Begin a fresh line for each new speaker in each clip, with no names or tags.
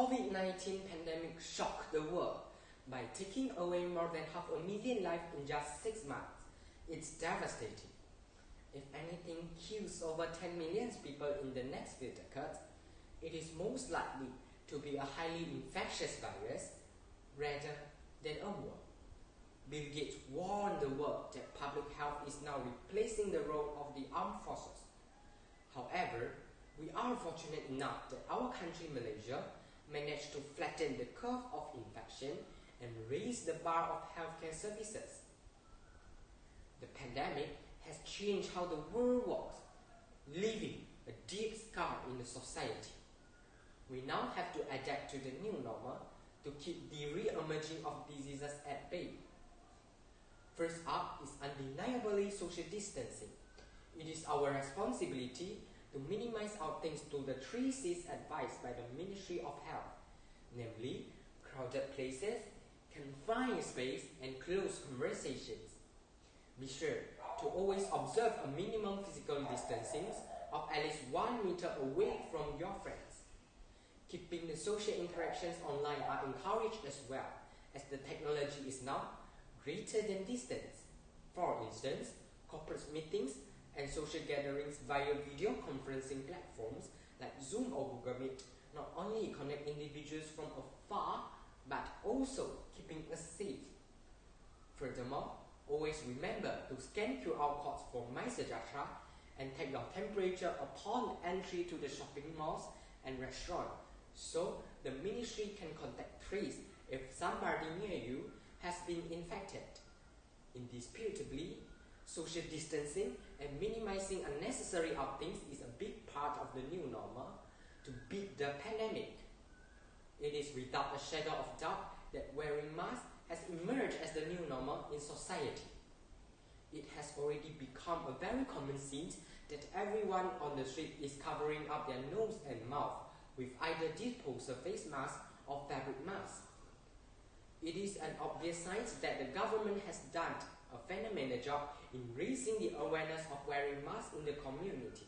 COVID-19 pandemic shocked the world by taking away more than 500,000 lives in just 6 months. It's devastating. If anything kills over 10 million people in the next few decades, it is most likely to be a highly infectious virus rather than a war. Bill Gates warned the world that public health is now replacing the role of the armed forces. However, we are fortunate enough that our country, Malaysia, managed to flatten the curve of infection and raise the bar of healthcare services. The pandemic has changed how the world works, leaving a deep scar in the society. We now have to adapt to the new normal to keep the re-emerging of diseases at bay. First up is undeniably social distancing. It is our responsibility to minimize outings to the 3 C's advised by the Ministry of Health, namely crowded places, confined space, and close conversations. Be sure to always observe a minimum physical distancing of at least 1 meter away from your friends. Keeping the social interactions online are encouraged as well, as the technology is now greater than distance. For instance, corporate meetings and social gatherings via video conferencing platforms like Zoom or Google Meet not only connect individuals from afar, but also keeping us safe. Furthermore, always remember to scan QR codes for MySejahtera and take your temperature upon entry to the shopping malls and restaurants, so the ministry can contact trace if somebody near you has been infected. Indisputably, social distancing and minimizing unnecessary outings is a big part of the new normal to beat the pandemic. It is without a shadow of doubt that wearing masks has emerged as the new normal in society. It has already become a very common scene that everyone on the street is covering up their nose and mouth with either disposable face masks or fabric masks. It is an obvious sign that the government has done a phenomenal job in raising the awareness of wearing masks in the community.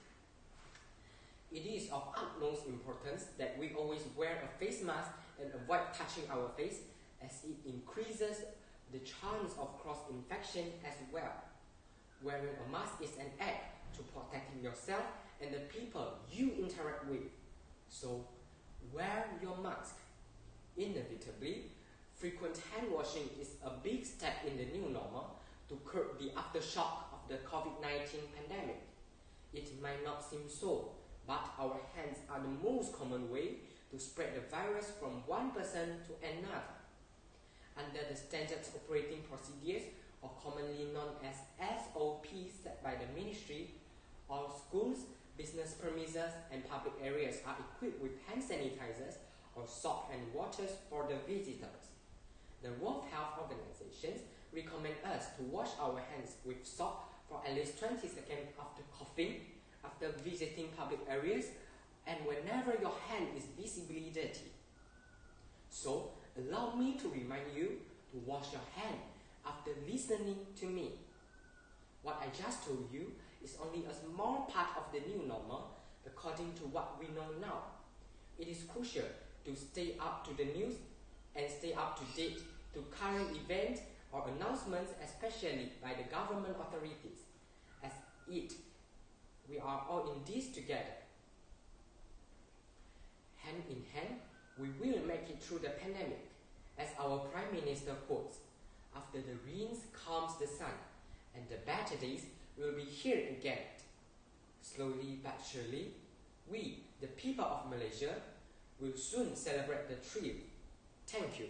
It is of utmost importance that we always wear a face mask and avoid touching our face, as it increases the chance of cross-infection as well. Wearing a mask is an act to protecting yourself and the people you interact with. So, wear your mask. Inevitably, frequent hand washing is a big step in the new normal to curb the aftershock of the COVID-19 pandemic. It might not seem so, but our hands are the most common way to spread the virus from one person to another. Under the standard operating procedures, or commonly known as SOPs set by the ministry, all schools, business premises, and public areas are equipped with hand sanitizers or soap and waters for the visitors. The World Health Organization recommend us to wash our hands with soap for at least 20 seconds after coughing, after visiting public areas, and whenever your hand is visibly dirty. So, allow me to remind you to wash your hand after listening to me. What I just told you is only a small part of the new normal according to what we know now. It is crucial to stay up to the news and stay up to date to current events or announcements, especially by the government authorities, as we are all in this together. Hand in hand, we will make it through the pandemic, as our Prime Minister quotes, "After the rains comes the sun, and the better days will be here again." Slowly but surely, we, the people of Malaysia, will soon celebrate the trip. Thank you.